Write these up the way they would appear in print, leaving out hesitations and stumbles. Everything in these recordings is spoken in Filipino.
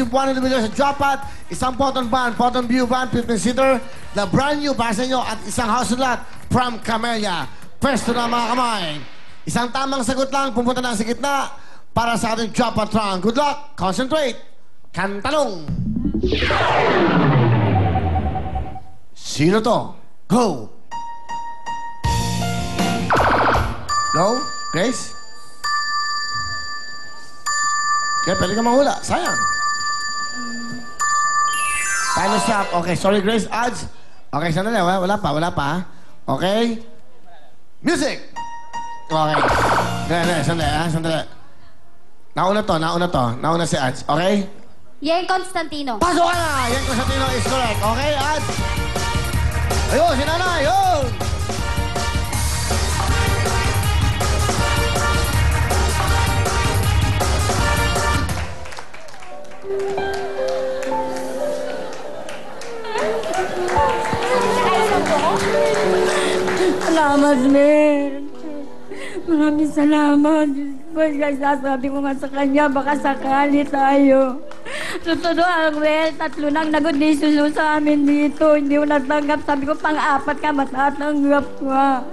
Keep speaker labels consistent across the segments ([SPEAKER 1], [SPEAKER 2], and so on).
[SPEAKER 1] One individual sa Jackpot, isang photon van, photon view van, 15-seater, na brand new para sa inyo at isang house lot from Camellia. Pwesto na mga kamay. Isang tamang sagot lang, pumunta na sa gitna para sa ating Jackpot round. Good luck, concentrate, kantalong. Sino to? Go! Go, Grace? Okay, pwede ka mahula. Sayang. Time is up. Okay, sorry, Grace. Odds. Okay, sandali. Wala pa. Okay. Music! Okay. Sandali. Nauna si Odds. Okay?
[SPEAKER 2] Yen Constantino.
[SPEAKER 1] Pasok ka na! Yen Constantino is correct. Okay, Odds? Ayun, si Nanay! Ayun!
[SPEAKER 3] Salamat, Mer. Maraming salamat. Sasabi ko nga sa kanya, baka sakali tayo. Totoo, Well, 3 nang nag-audition sa amin dito. Hindi mo natanggap. Sabi ko, pang-4 ka, matatanggap ka.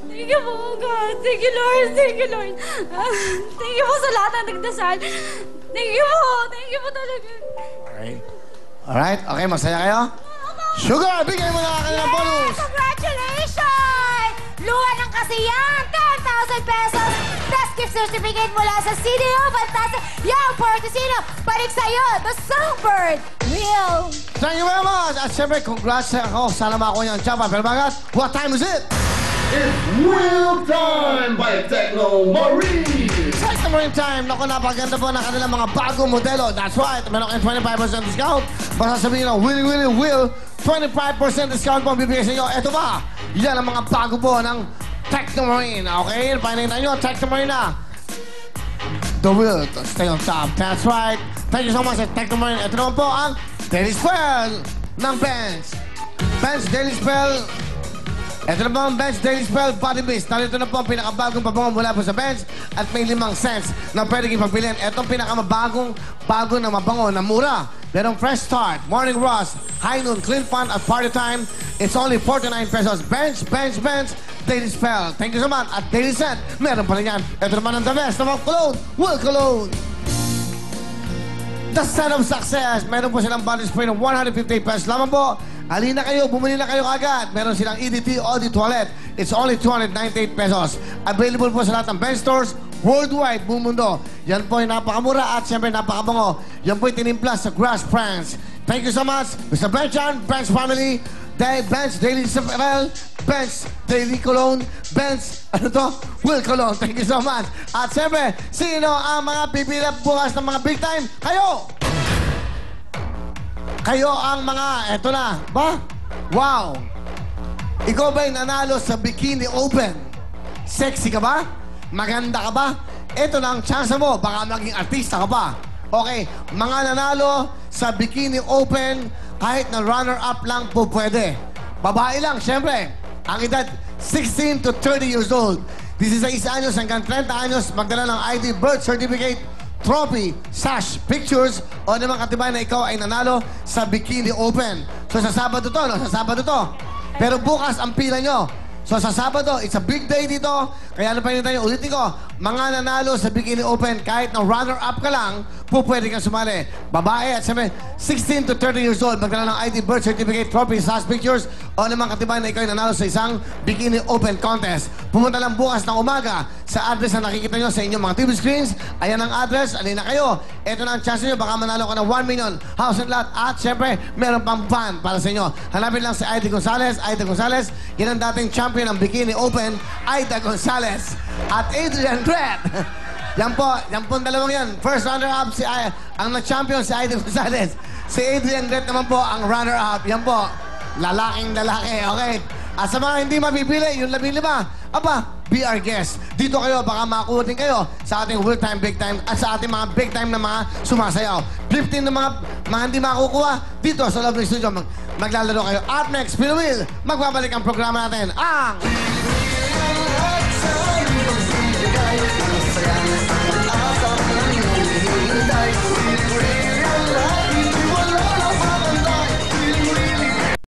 [SPEAKER 3] Thank you po, God. Thank you, Lord. Thank you, Lord. Thank you po sa lahat ng nagdasal. Thank you po. Thank you po talaga.
[SPEAKER 1] Alright. Okay, masaya kayo? Sugar, bigay mo na kanilang bonus!
[SPEAKER 2] Congratulations! Luha ng kasiyahan, 10,000 pesos! Best gift certificate mula sa CDO Fantastic Young Portosino! Balik sa'yo, the Songbird! Will!
[SPEAKER 1] Thank you very much! At syempre, congrats ako. Sana makuha niyo ang Jackpot. Pero bagat, what time is it?
[SPEAKER 4] It's Wheel Time by Techno Marine!
[SPEAKER 1] Techno Marine time! Naku, napaganda po ng kanilang mga bagong modelo. That's right! Meron kayong 25% discount. Basta sabihin nyo, Willy Will, 25% discount po ang bibigay sa inyo. Ito ba? Yan ang mga bago po ng Techno Marine. Okay? Pahinintay nyo, Techno Marine na. The will to stay on top. That's right. Thank you so much, Techno Marine. Ito naman po ang Daily Spell ng Benz. Benz Daily Spell. Ito na po ang Benz Daily Spell Body Mist. Narito na po ang pinakabagong pabango mula po sa Benz at may 5 cents na pwede ipagpilian. Ito ang pinakamabagong bago na mabango na mura. Merong Fresh Start, Morning Rush, High Noon, Clean Fun at Party Time. It's only 49 pesos. Benz Daily Spell. Thank you so much. At Daily Scent, meron pa rin yan. Ito naman ang the best na mga cologne. Will Cologne. The Scent of Success. Meron po silang body spray ng 150 pesos. Lamang po. Halina kayo, bumili na kayo agad. Meron silang EDT Audi Toilet. It's only 298 pesos. Available po sa lahat ng Benz stores worldwide, buong mundo. Yan po ay napakamura at siyempre napakabango. Yan po ay tinimpla sa Grass France. Thank you so much, Mr. Benchan, Benz family, Benz Daily Spell, Benz Daily Cologne, Benz, Will Cologne. Thank you so much. At siyempre, sino ang mga pipila bukas ng mga big time? Kayo! Kayo ang mga, eto na, ba? Wow! Ikaw ba'y nanalo sa Bikini Open? Sexy ka ba? Maganda ka ba? Ito na ang chance mo, baka maging artista ka ba? Okay, mga nanalo sa Bikini Open, kahit na runner-up lang po pwede. Babae lang, syempre. Ang edad, 16 to 30 years old. 16 anyos hanggang 30 anyos, magdala ng ID, birth certificate, trophy, sash, pictures, o naman katibay na ikaw ay nanalo sa Bikini Open. So sa Sabado to, no? Sa Sabado to. Pero bukas ang pila nyo. So sa Sabado, it's a big day dito. Kaya ano pa hinintay nyo? Ulitin ko, mga nanalo sa Bikini Open, kahit na runner-up ka lang, pwede kang sumali. Babae at sabi, 16 to 30 years old, magdala ng ID, birth certificate, trophy, sash, pictures, o naman katibay na ikaw ay nanalo sa isang Bikini Open contest. Pumunta lang bukas ng umaga sa address na nakikita nyo sa inyong mga TV screens. Ayan ang address, alin na kayo. Ito na ang chance nyo, baka manalo ka ng 1 million house and lot. At syempre, meron pang van para sa inyo. Hanapin lang si Aida Gonzalez. Aida Gonzalez, yan ang dating champion ng Bikini Open, Aida Gonzalez. At Adrian Gret. Yan po ang dalawang yan. First runner-up, ang na-champion si Aida Gonzalez. Si Adrian Gret naman po ang runner-up. Yan po, lalaking lalaki. Okay. At sa mga hindi mapipili, yung 15, aba, be our guest. Dito kayo, baka makakuha din kayo sa ating Will Time, Big Time at sa ating mga big time na mga sumasayaw. 15 na mga hindi makukuha dito sa loob ng studio. Maglalaro kayo. Up next, Phil Will, magbabalik ang programa natin. Ang...